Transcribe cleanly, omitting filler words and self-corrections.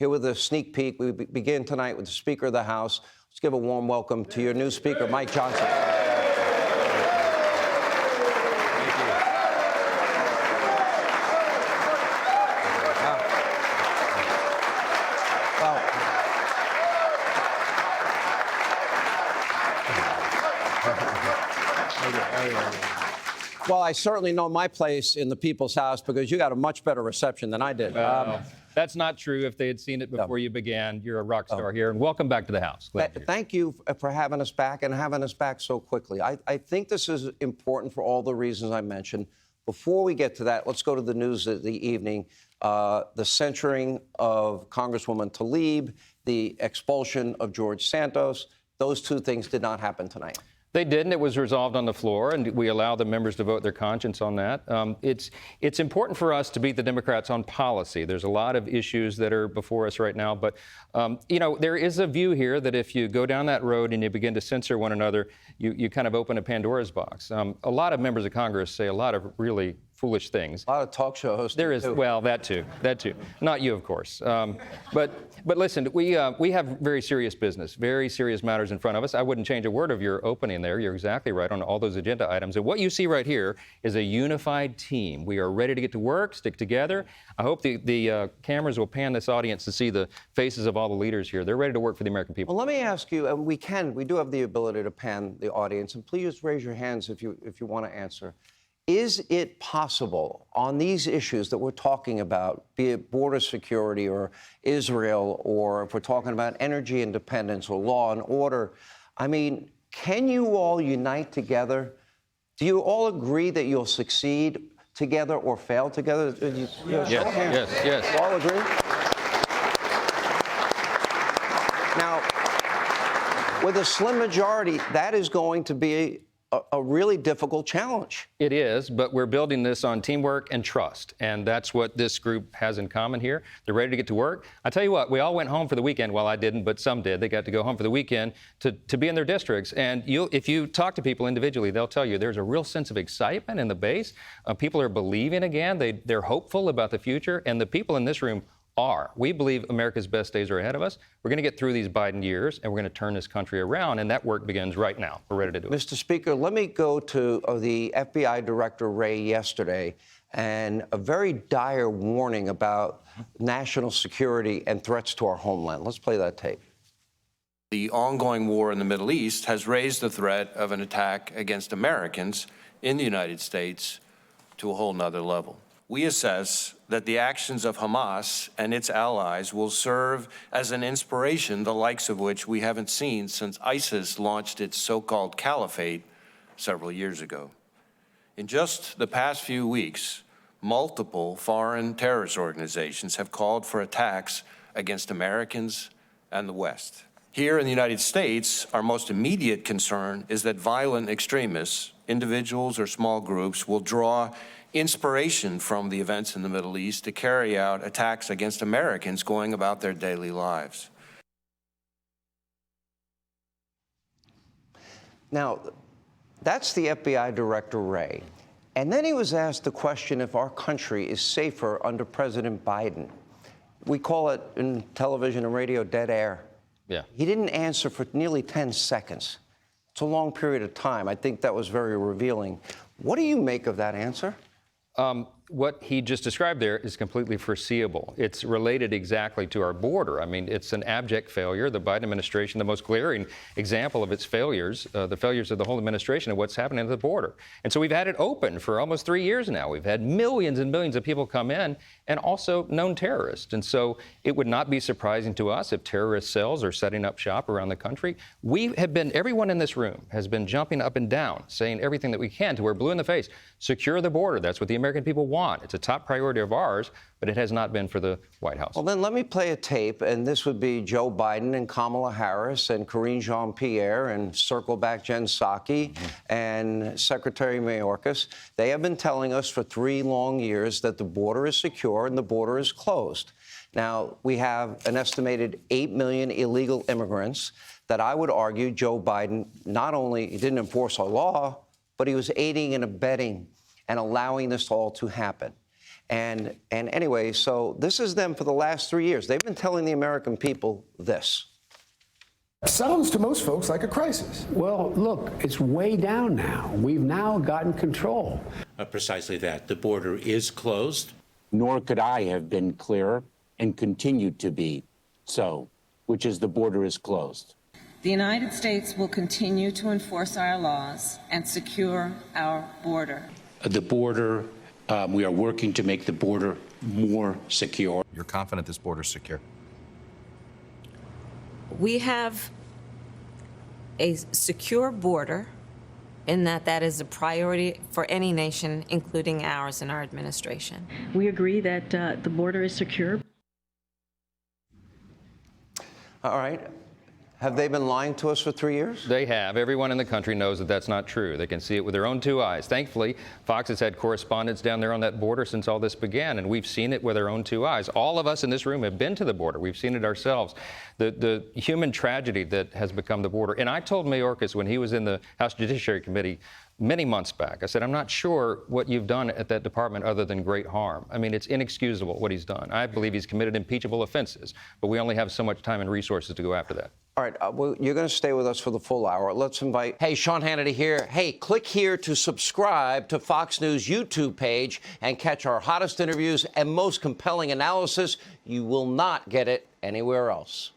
Here with a sneak peek, we begin tonight with the Speaker of the House. Let's give a warm welcome to your new Speaker, Mike Johnson. Well, I certainly know my place in the People's House because you got a much better reception than I did. That's not true. If they had seen it before you began, you're a rock star here. And welcome back to the House. Thank you for having us back and having us back so quickly. I think this is important for all the reasons I mentioned. Before we get to that, let's go to the news of the evening. The censuring of Congresswoman Tlaib, the expulsion of George Santos. Those two things did not happen tonight. They didn't. It was resolved on the floor, and we allow the members to vote their conscience on that. It's important for us to beat the Democrats on policy. There's a lot of issues that are before us right now, but there is a view here that if you go down that road and you begin to censor one another, you kind of open a Pandora's box. A lot of members of Congress say a lot of really foolish things. A lot of talk show hosts. There is, well, that too. Not you, of course. But listen, we have very serious business, very serious matters in front of us. I wouldn't change a word of your opening there. You're exactly right on all those agenda items. And what you see right here is a unified team. We are ready to get to work, stick together. I hope the cameras will pan this audience to see the faces of all the leaders here. They're ready to work for the American people. Well, let me ask you, and we do have the ability to pan the audience, and please raise your hands if you want to answer. Is it possible on these issues that we're talking about, be it border security or Israel, or if we're talking about energy independence or law and order, I mean, can you all unite together? Do you all agree that you'll succeed together or fail together? Yes. You all agree? Now, with a slim majority, that is going to be a really difficult challenge. It is, but we're building this on teamwork and trust, and that's what this group has in common here. They're ready to get to work. I tell you what, we all went home for the weekend. Well, I didn't, but some did. They got to go home for the weekend to be in their districts, and if you talk to people individually, they'll tell you there's a real sense of excitement in the base. People are believing again. They're hopeful about the future, and the people in this room are. We believe America's best days are ahead of us. We're going to get through these Biden years, and we're going to turn this country around, and that work begins right now. We're ready to do it. Mr. Speaker, let me go to the FBI Director Wray yesterday and a very dire warning about national security and threats to our homeland. Let's play that tape. The ongoing war in the Middle East has raised the threat of an attack against Americans in the United States to a whole nother level. We assess that the actions of Hamas and its allies will serve as an inspiration, the likes of which we haven't seen since ISIS launched its so-called caliphate several years ago. In just the past few weeks, multiple foreign terrorist organizations have called for attacks against Americans and the West. Here in the United States, our most immediate concern is that violent extremists, individuals or small groups, will draw inspiration from the events in the Middle East to carry out attacks against Americans going about their daily lives. Now, that's the FBI Director Wray. And then he was asked the question if our country is safer under President Biden. We call it in television and radio dead air. Yeah. He didn't answer for nearly 10 seconds. It's a long period of time. I think that was very revealing. What do you make of that answer? What he just described there is completely foreseeable. It's related exactly to our border. I mean, it's an abject failure. The Biden administration, the most glaring example of its failures, the failures of the whole administration, of what's happening at the border. And so we've had it open for almost 3 years now. We've had millions and millions of people come in, and also known terrorists. And so it would not be surprising to us if terrorist cells are setting up shop around the country. Everyone in this room has been jumping up and down, saying everything that we can to we're blue in the face. Secure the border. That's what the American people want. It's a top priority of ours, but it has not been for the White House. Well, then let me play a tape, and this would be Joe Biden and Kamala Harris and Karine Jean-Pierre and circle back Jen Psaki and Secretary Mayorkas. They have been telling us for 3 long years that the border is secure and the border is closed. Now, we have an estimated 8 million illegal immigrants that I would argue Joe Biden not only didn't enforce our law, but he was aiding and abetting and allowing this all to happen. And anyway, so this is them for the last 3 years. They've been telling the American people this. Sounds to most folks like a crisis. Well, look, it's way down now. We've now gotten control. Precisely that. The border is closed. Nor could I have been clearer and continue to be so, which is the border is closed. The United States will continue to enforce our laws and secure our border. The border, we are working to make the border more secure. You're confident this border is secure? We have a secure border in that is a priority for any nation, including ours and our administration. We agree that the border is secure. All right. Have they been lying to us for 3 years? They have. Everyone in the country knows that that's not true. They can see it with their own two eyes. Thankfully, Fox has had correspondents down there on that border since all this began, and we've seen it with our own two eyes. All of us in this room have been to the border. We've seen it ourselves. The human tragedy that has become the border. And I told Mayorkas when he was in the House Judiciary Committee many months back, I said, I'm not sure what you've done at that department other than great harm. I mean, it's inexcusable what he's done. I believe he's committed impeachable offenses, but we only have so much time and resources to go after that. All right, well, you're going to stay with us for the full hour. Let's invite... Hey, Sean Hannity here. Hey, click here to subscribe to Fox News YouTube page and catch our hottest interviews and most compelling analysis. You will not get it anywhere else.